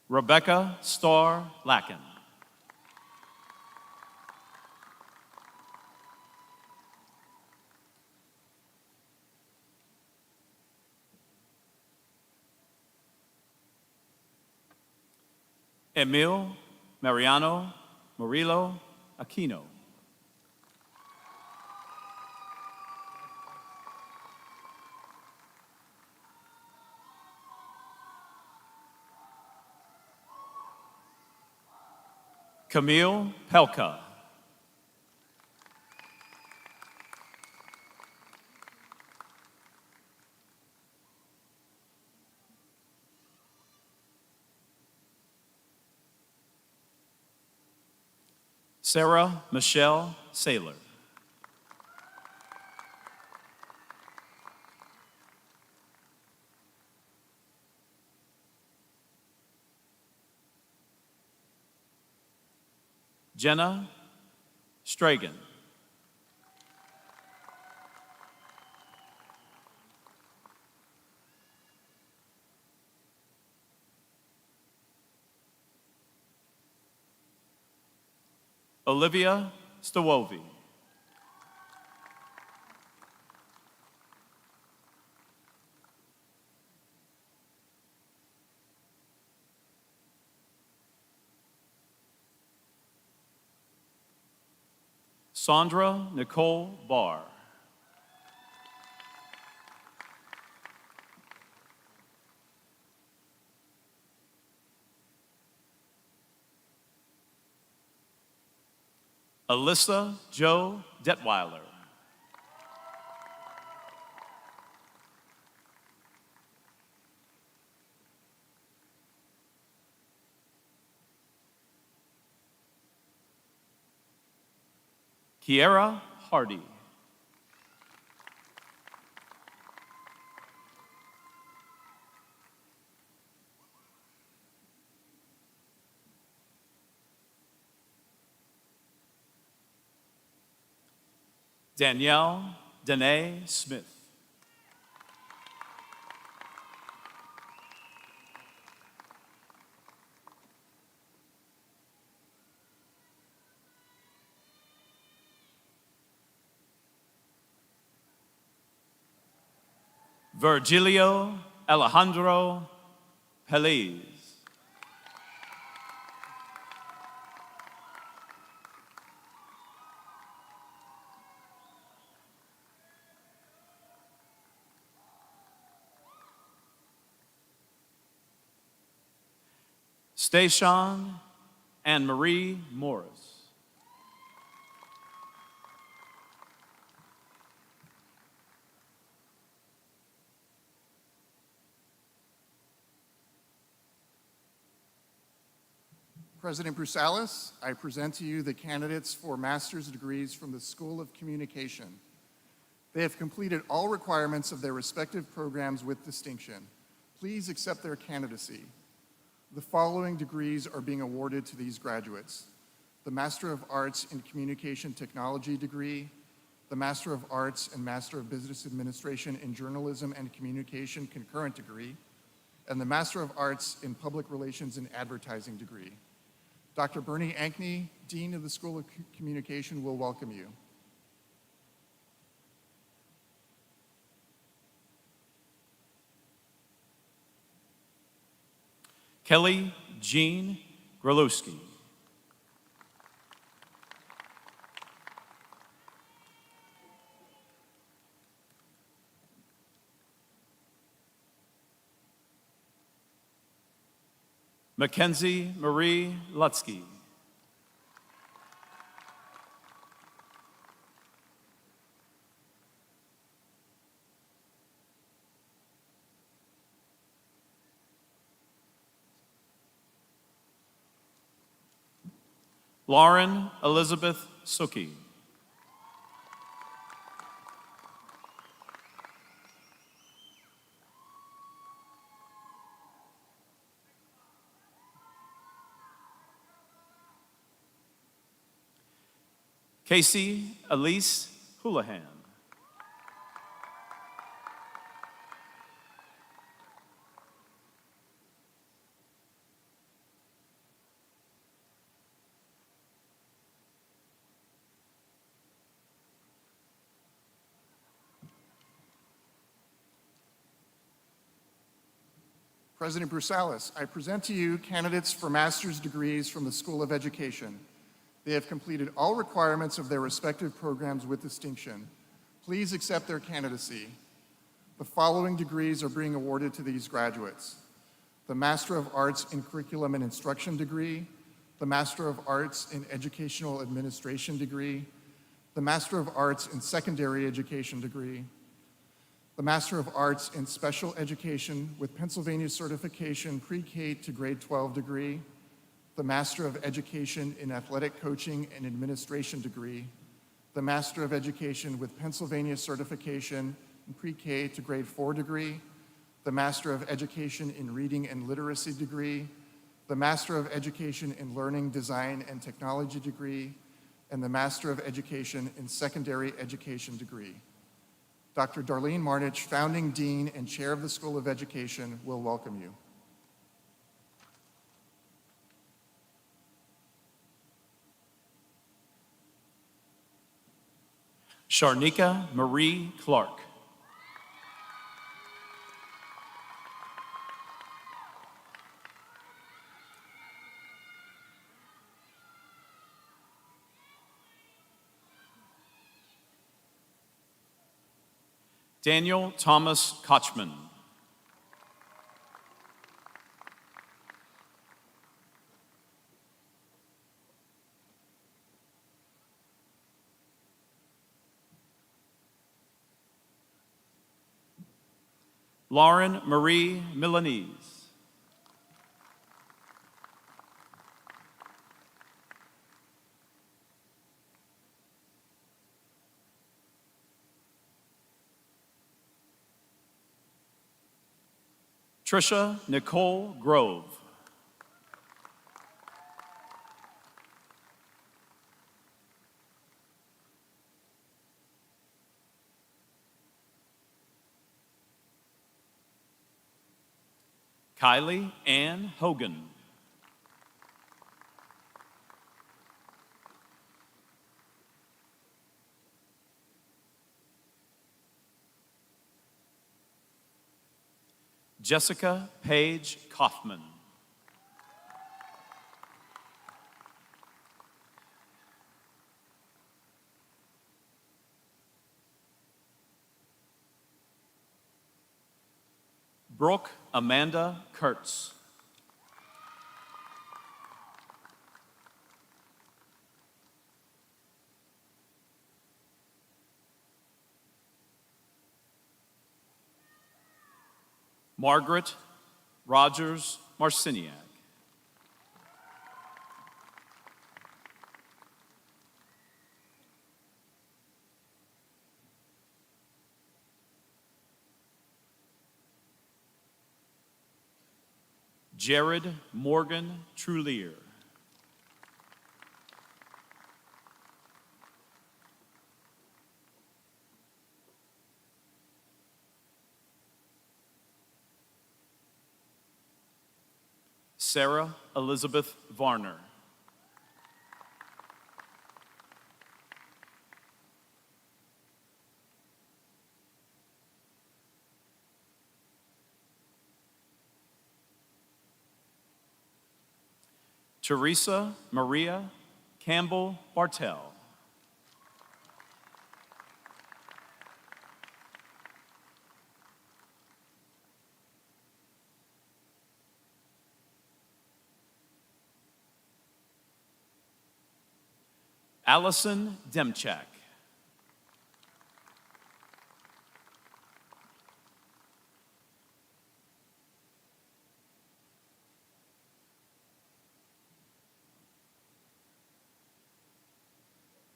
Rebecca Starr Lacken. Emil Mariano Murillo Aquino. Camille Pelka. Sarah Michelle Saylor. Jenna Stragan. Olivia Stawovi. Sandra Nicole Barr. Alyssa Jo Detweiler. Kiera Hardy. Danielle Danae Smith. Virgilio Alejandro Peliz. Stayshawn Anne Marie Morris. President Bruce Allis, I present to you the candidates for master's degrees from the School of Communication. They have completed all requirements of their respective programs with distinction. Please accept their candidacy. The following degrees are being awarded to these graduates: the Master of Arts in Communication Technology degree, the Master of Arts and Master of Business Administration in Journalism and Communication concurrent degree, and the Master of Arts in Public Relations and Advertising degree. Dr. Bernie Ankney, Dean of the School of Communication, will welcome you. Kelly Jean Grolowski. Mackenzie Marie Lutsky. Lauren Elizabeth Suki. Casey Elise Houlihan. President Brusalis, I present to you candidates for master's degrees from the School of Education. They have completed all requirements of their respective programs with distinction. Please accept their candidacy. The following degrees are being awarded to these graduates: the Master of Arts in Curriculum and Instruction degree, the Master of Arts in Educational Administration degree, the Master of Arts in Secondary Education degree, the Master of Arts in Special Education with Pennsylvania Certification Pre-K to Grade 12 degree, the Master of Education in Athletic Coaching and Administration degree, the Master of Education with Pennsylvania Certification in Pre-K to Grade 4 degree, the Master of Education in Reading and Literacy degree, the Master of Education in Learning, Design, and Technology degree, and the Master of Education in Secondary Education degree. Dr. Darlene Marnich, Founding Dean and Chair of the School of Education, will welcome you. Sharnika Marie Clark. Daniel Thomas Kochman. Lauren Marie Milanese. Trisha Nicole Grove. Kylie Ann Hogan. Jessica Paige Kaufman. Brooke Amanda Kurtz. Margaret Rogers Marciniak. Jared Morgan Trulier. Sarah Elizabeth Varner. Teresa Maria Campbell Bartell. Allison Demchak.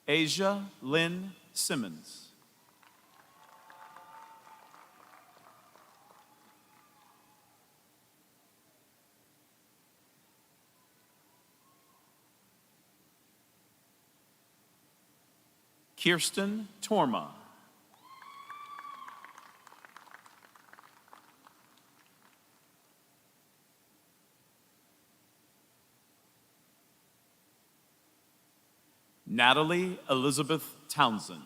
Asia Lynn Simmons. Kirsten Torma. Natalie Elizabeth Townsend.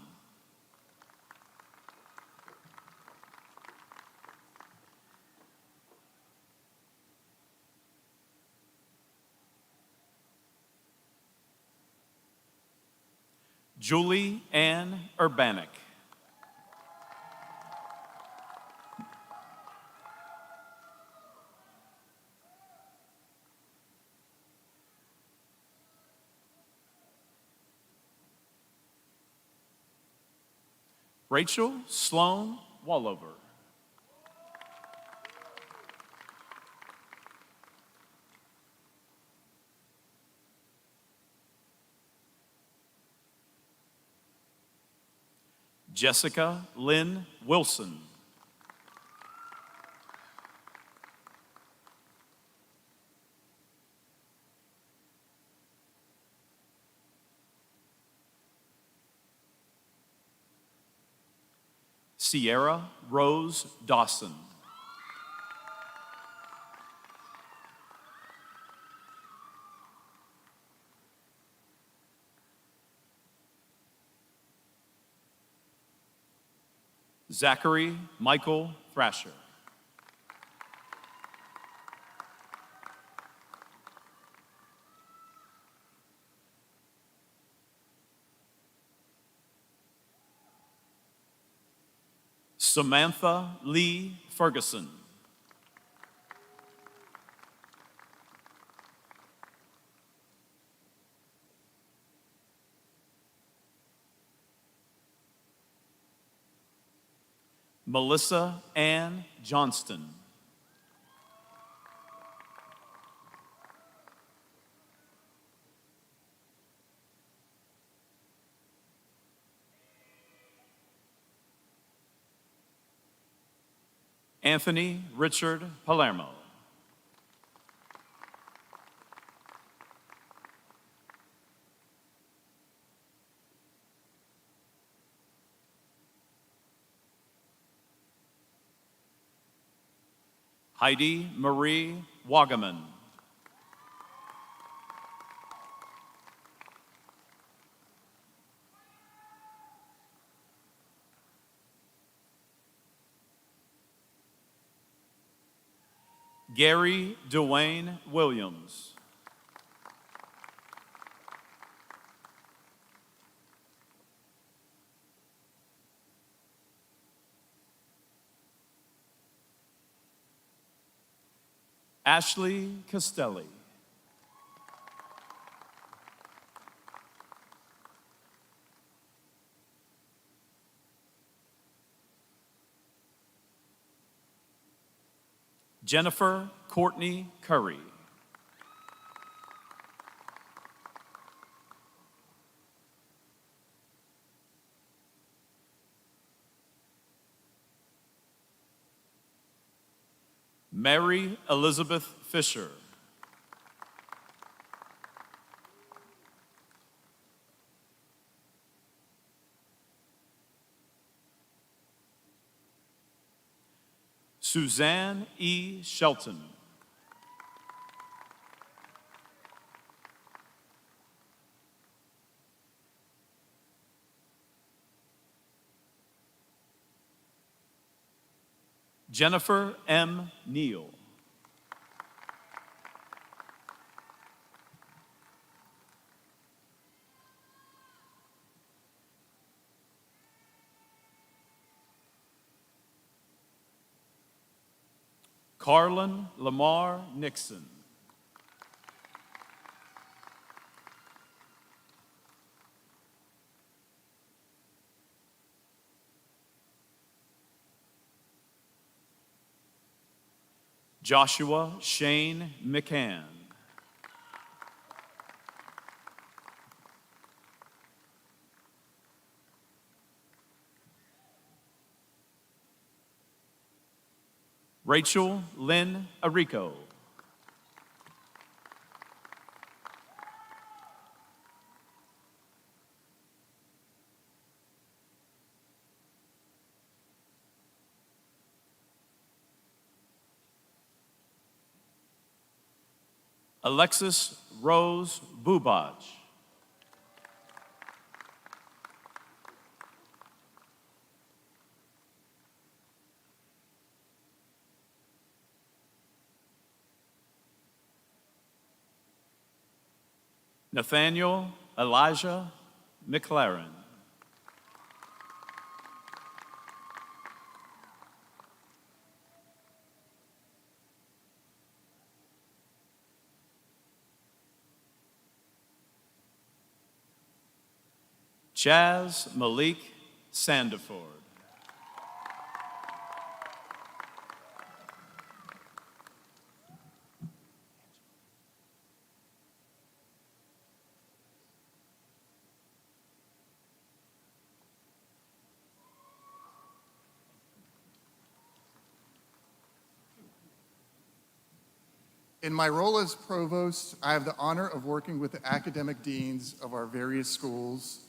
Julie Ann Urbanik. Rachel Sloan Wallover. Jessica Lynn Wilson. Sierra Rose Dawson. Zachary Michael Thrasher. Samantha Lee Ferguson. Melissa Ann Johnston. Anthony Richard Palermo. Heidi Marie Wagaman. Gary Dwayne Williams. Ashley Costelli. Jennifer Courtney Curry. Mary Elizabeth Fisher. Suzanne E. Shelton. Jennifer M. Neal. Carlin Lamar Nixon. Joshua Shane McCann. Rachel Lynn Arico. Alexis Rose Bubaj. Nathaniel Elijah McLaren. Chaz Malik Sandiford. In my role as Provost, I have the honor of working with the academic deans of our various schools,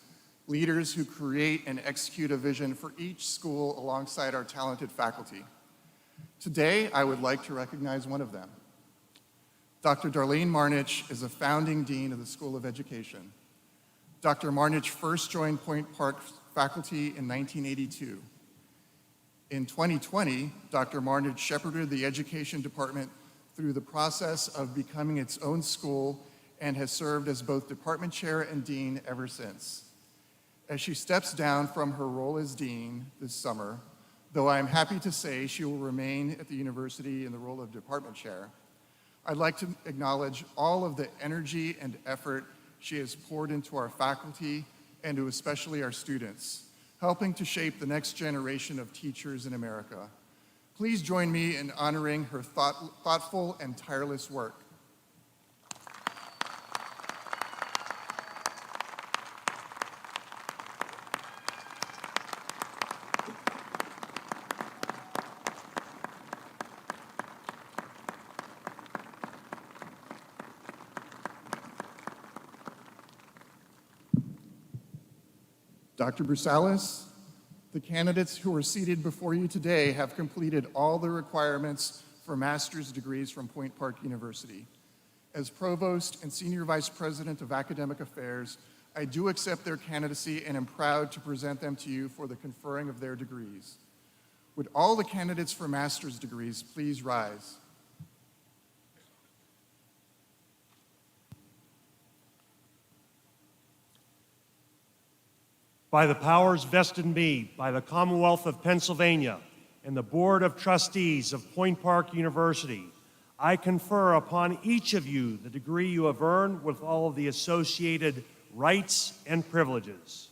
leaders who create and execute a vision for each school alongside our talented faculty. Today, I would like to recognize one of them. Dr. Darlene Marnich is a founding dean of the School of Education. Dr. Marnich first joined Point Park faculty in 1982. In 2020, Dr. Marnich shepherded the education department through the process of becoming its own school and has served as both department chair and dean ever since. As she steps down from her role as dean this summer, though I am happy to say she will remain at the university in the role of department chair, I'd like to acknowledge all of the energy and effort she has poured into our faculty and to especially our students, helping to shape the next generation of teachers in America. Please join me in honoring her thoughtful and tireless work. Dr. Brusalis, the candidates who are seated before you today have completed all the requirements for master's degrees from Point Park University. As Provost and Senior Vice President of Academic Affairs, I do accept their candidacy and am proud to present them to you for the conferring of their degrees. Would all the candidates for master's degrees please rise? By the powers vested in me by the Commonwealth of Pennsylvania and the Board of Trustees of Point Park University, I confer upon each of you the degree you have earned with all of the associated rights and privileges.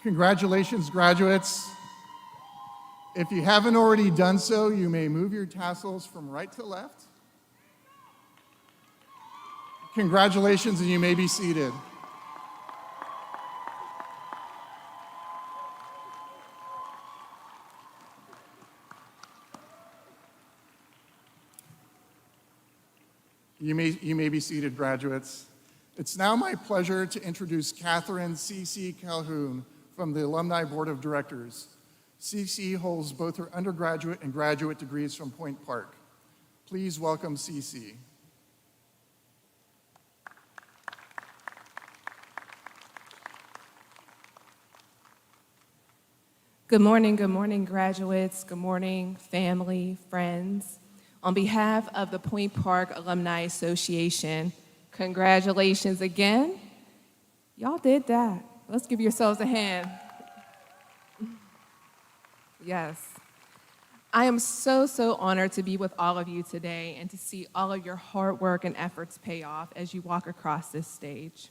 Congratulations, graduates. If you haven't already done so, you may move your tassels from right to left Congratulations, and you may be seated. You may be seated, graduates. It's now my pleasure to introduce Catherine C.C. Calhoun from the Alumni Board of Directors. C.C. holds both her undergraduate and graduate degrees from Point Park. Please welcome C.C. Good morning, graduates. Good morning, family, friends. On behalf of the Point Park Alumni Association, congratulations again. Y'all did that. Let's give yourselves a hand. Yes. I am so honored to be with all of you today and to see all of your hard work and efforts pay off as you walk across this stage.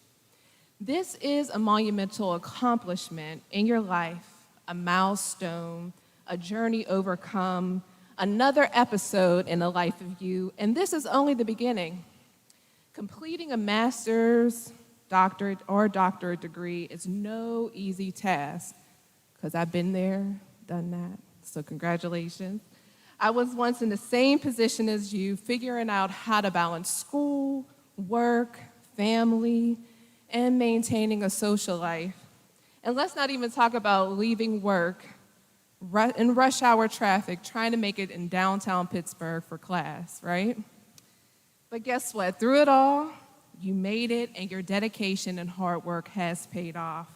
This is a monumental accomplishment in your life, a milestone, a journey overcome, another episode in the life of you, and this is only the beginning. Completing a master's, doctorate, or doctorate degree is no easy task, because I've been there, done that, so congratulations. I was once in the same position as you, figuring out how to balance school, work, family, and maintaining a social life. And let's not even talk about leaving work in rush hour traffic, trying to make it in downtown Pittsburgh for class, right? But guess what? Through it all, you made it, and your dedication and hard work has paid off.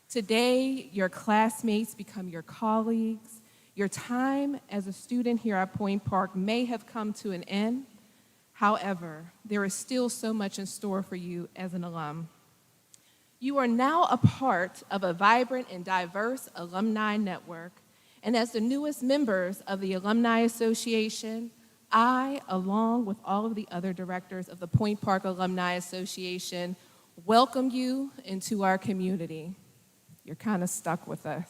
Today, your classmates become your colleagues. Your time as a student here at Point Park may have come to an end. However, there is still so much in store for you as an alum. You are now a part of a vibrant and diverse alumni network, and as the newest members of the Alumni Association, I, along with all of the other directors of the Point Park Alumni Association, welcome you into our community. You're kind of stuck with us.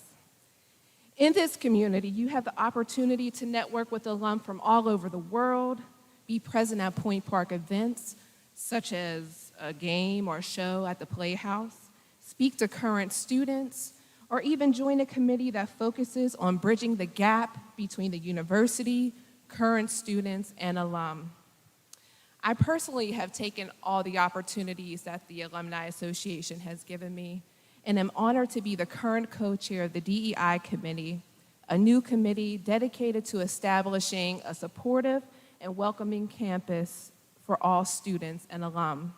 In this community, you have the opportunity to network with alum from all over the world, be present at Point Park events, such as a game or show at the Playhouse, speak to current students, or even join a committee that focuses on bridging the gap between the university, current students, and alum. I personally have taken all the opportunities that the Alumni Association has given me, and am honored to be the current co-chair of the DEI Committee, a new committee dedicated to establishing a supportive and welcoming campus for all students and alum.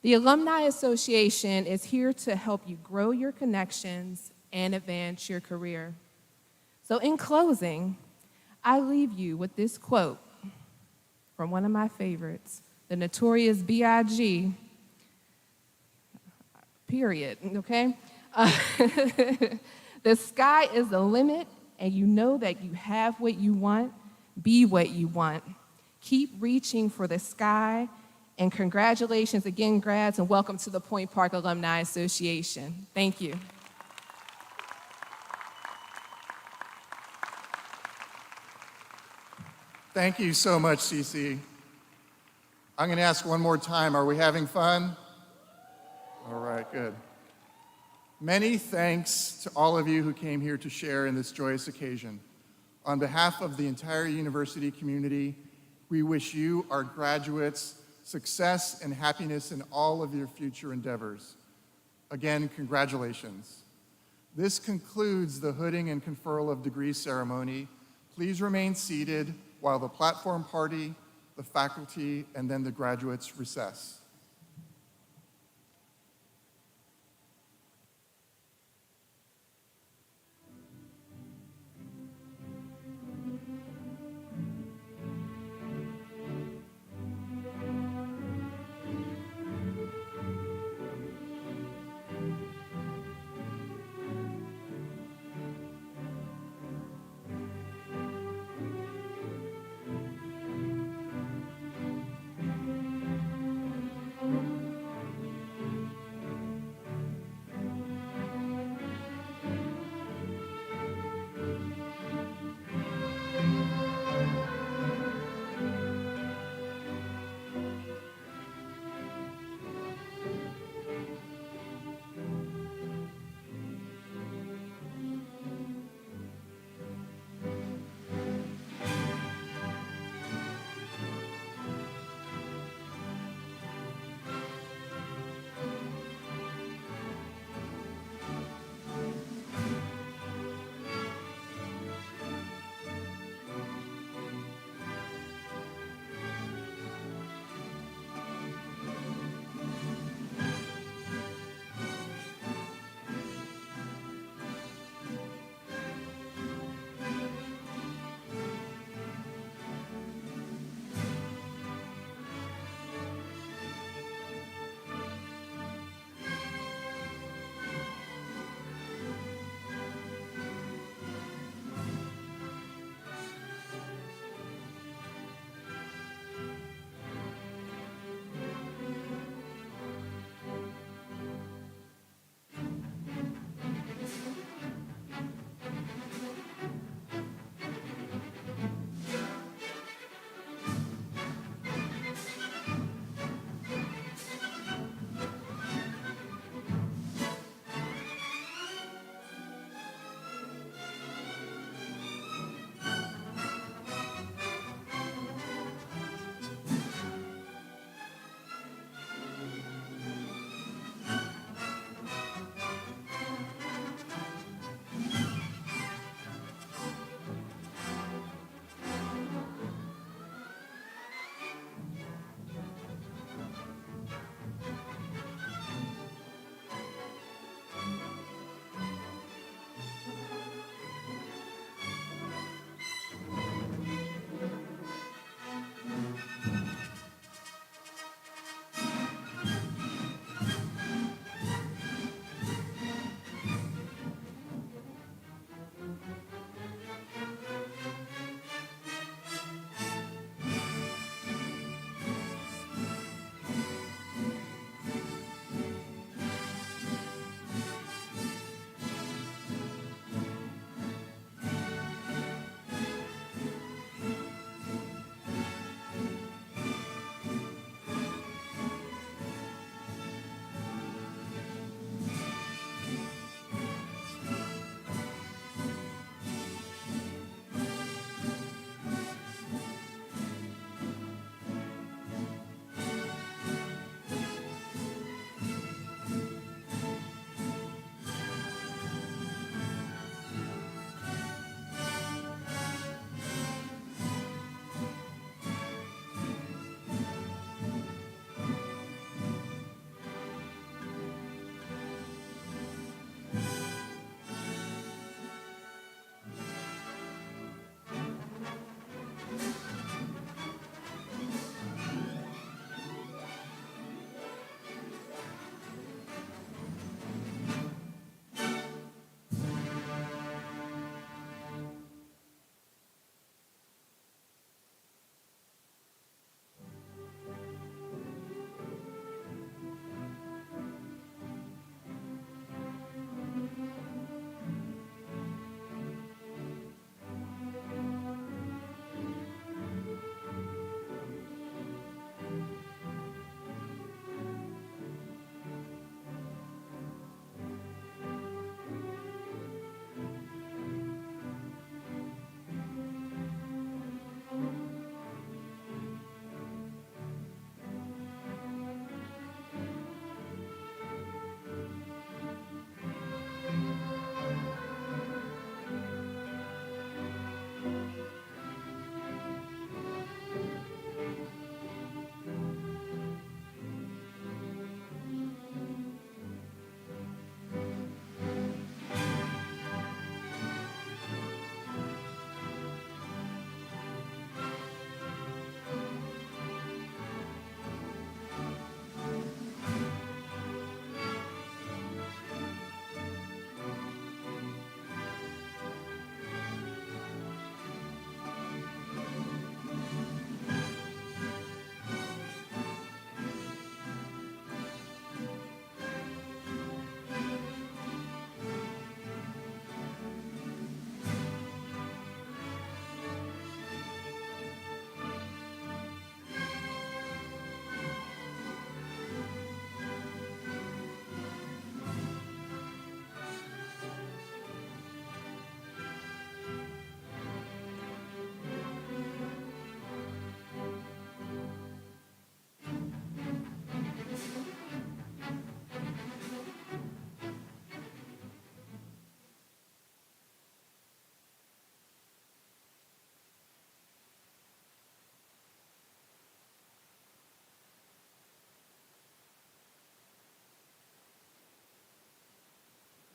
The Alumni Association is here to help you grow your connections and advance your career. So in closing, I leave you with this quote from one of my favorites, the notorious B.I.G., period, okay? The sky is the limit, and you know that you have what you want. Be what you want. Keep reaching for the sky, and congratulations again, grads, and welcome to the Point Park Alumni Association. Thank you. Thank you so much, Cece. I'm going to ask one more time, are we having fun? All right, good. Many thanks to all of you who came here to share in this joyous occasion. On behalf of the entire university community, we wish you, our graduates, success and happiness in all of your future endeavors. Again, congratulations. This concludes the hooding and conferral of degrees ceremony. Please remain seated while the platform party, the faculty, and then the graduates recess.